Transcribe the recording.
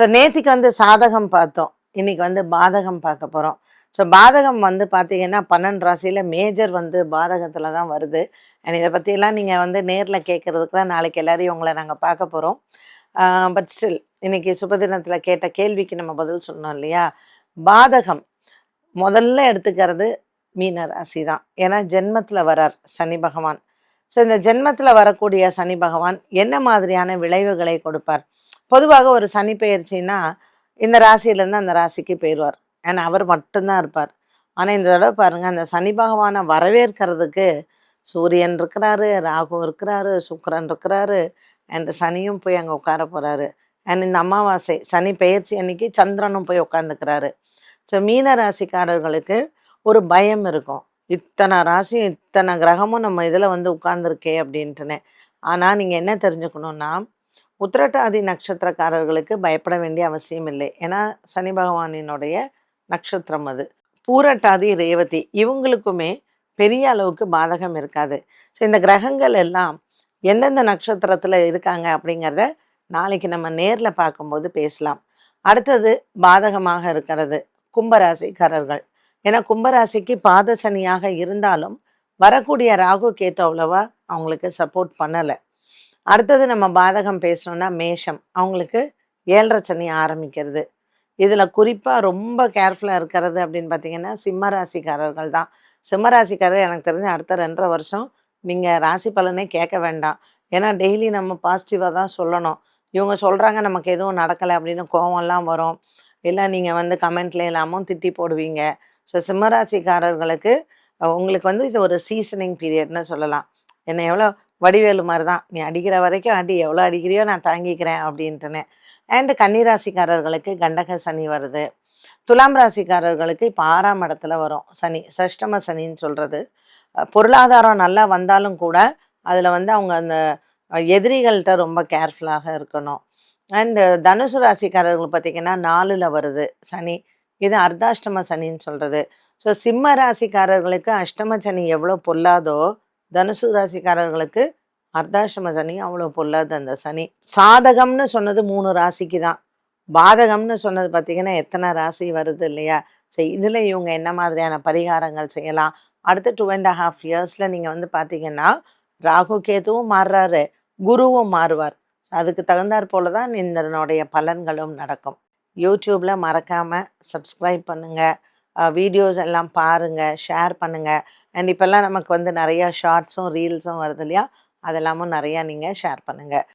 So நேத்திக்கு வந்து சாதகம் பார்த்தோம். இன்னைக்கு வந்து பாதகம் பார்க்க போறோம். ஸோ பாதகம் வந்து பார்த்தீங்கன்னா 12 ராசியில மேஜர் வந்து பாதகத்துல தான் வருது. அண்ட் இத பத்தியெல்லாம் நீங்க வந்து நேர்ல கேட்கறதுக்கு தான் நாளைக்கு எல்லாரையும் உங்கள நாங்க பார்க்க போறோம். பட் ஸ்டில் இன்னைக்கு சுபதினத்துல கேட்ட கேள்விக்கு நம்ம பதில் சொன்னோம் இல்லையா? பாதகம் முதல்ல எடுத்துக்கிறது மீன ராசி தான். ஏன்னா ஜென்மத்துல வரார் சனி பகவான். ஸோ இந்த ஜென்மத்துல வரக்கூடிய சனி பகவான் என்ன மாதிரியான விளைவுகளை கொடுப்பார்? பொதுவாக ஒரு சனி பெயர்ச்சின்னா இந்த ராசியிலேருந்து அந்த ராசிக்கு போயிடுவார். ஏன்னா அவர் மட்டும்தான் இருப்பார். ஆனால் இந்த தடவை பாருங்க அந்த சனி பகவானை வரவேற்கிறதுக்கு சூரியன் இருக்கிறாரு, ராகு இருக்கிறாரு, சுக்கிரன் இருக்கிறாரு, அண்ட் சனியும் போய் அங்கே உட்கார போறாரு. அண்ட் இந்த அமாவாசை சனி பெயர்ச்சி அன்னைக்கு சந்திரனும் போய் உட்காந்துக்கிறாரு. ஸோ மீன ராசிக்காரர்களுக்கு ஒரு பயம் இருக்கும். இத்தனை ராசியும் இத்தனை கிரகமும் நம்ம இதில் வந்து உட்கார்ந்துருக்கே அப்படின்ட்டுன்னு. ஆனால் நீங்கள் என்ன தெரிஞ்சுக்கணுன்னா உத்திரட்டாதி நட்சத்திரக்காரர்களுக்கு பயப்பட வேண்டிய அவசியம் இல்லை. ஏன்னா சனி பகவானினுடைய நட்சத்திரம் அது. பூரட்டாதி ரேவதி இவங்களுக்குமே பெரிய அளவுக்கு பாதகம் இருக்காது. ஸோ இந்த கிரகங்கள் எல்லாம் எந்தெந்த நட்சத்திரத்தில் இருக்காங்க அப்படிங்கிறத நாளைக்கு நம்ம நேரில் பார்க்கும்போது பேசலாம். அடுத்தது பாதகமாக இருக்கிறது கும்பராசிக்காரர்கள். ஏன்னா கும்பராசிக்கு பாத சனியாக இருந்தாலும் வரக்கூடிய ராகு கேத்து அவ்வளவா அவங்களுக்கு சப்போர்ட் பண்ணலை. அடுத்தது நம்ம பாதகம் பேசணும்னா மேஷம், அவங்களுக்கு 7.5 சனி ஆரம்பிக்கிறது. இதில் குறிப்பாக ரொம்ப கேர்ஃபுல்லாக இருக்கிறது அப்படின்னு பார்த்தீங்கன்னா சிம்ம ராசிக்காரர்கள் தான். சிம்ம ராசிக்காரர் எனக்கு தெரிஞ்சு அடுத்த 2.5 வருஷம் நீங்கள் ராசி பலனே கேட்க வேண்டாம். ஏன்னா டெய்லி நம்ம பாசிட்டிவாக தான் சொல்லணும். இவங்க சொல்கிறாங்க நமக்கு எதுவும் நடக்கலை அப்படின்னு கோவம்லாம் வரும். இல்லை நீங்கள் வந்து கமெண்ட்ல எல்லாமும் திட்டி போடுவீங்க. ஸோ சிம்மராசிக்காரர்களுக்கு உங்களுக்கு வந்து இது ஒரு சீசனிங் பீரியட்னு சொல்லலாம். என்னை எவ்வளோ வடிவேலு மாதிரி தான், நீ அடிக்கிற வரைக்கும் அடி, எவ்வளோ அடிக்கிறியோ நான் தாங்கிக்கிறேன் அப்படின்ட்டுன்னு. அண்டு கன்னிராசிக்காரர்களுக்கு கண்டக சனி வருது. துலாம் ராசிக்காரர்களுக்கு இப்போ 6ஆம் இடத்துல வரும் சனி, சஷ்டம சனின்னு சொல்கிறது. பொருளாதாரம் நல்லா வந்தாலும் கூட அதில் வந்து அவங்க அந்த எதிரிகள்கிட்ட ரொம்ப கேர்ஃபுல்லாக இருக்கணும். அண்டு தனுசு ராசிக்காரர்கள் பார்த்திங்கன்னா 4ல் வருது சனி, இது அர்த்தாஷ்டம சனின்னு சொல்கிறது. ஸோ சிம்ம ராசிக்காரர்களுக்கு அஷ்டம சனி எவ்வளோ பொல்லாதோ தனுசு ராசிக்காரர்களுக்கு அர்த்தாஷ்டம சனி அவ்வளோ பொல்லாது அந்த சனி. சாதகம்னு சொன்னது 3 ராசிக்கு தான். பாதகம்னு சொன்னது பார்த்திங்கன்னா எத்தனை ராசி வருது இல்லையா? ஸோ இதில் இவங்க என்ன மாதிரியான பரிகாரங்கள் செய்யலாம்? அடுத்த 2.5 இயர்ஸில் நீங்கள் வந்து பார்த்திங்கன்னா ராகு கேதுவும் மாறுறாரு, குருவும் மாறுவார். அதுக்கு தகுந்தாற் போல தான் இதனுடைய பலன்களும் நடக்கும். யூடியூப்பில் மறக்காமல் சப்ஸ்கிரைப் பண்ணுங்கள், வீடியோஸ் எல்லாம் பாருங்கள், ஷேர் பண்ணுங்கள். அண்ட் இப்போல்லாம் நமக்கு வந்து நிறையா ஷார்ட்ஸும் ரீல்ஸும் வருது இல்லையா? அதெல்லாமும் நிறையா நீங்கள் ஷேர் பண்ணுங்கள்.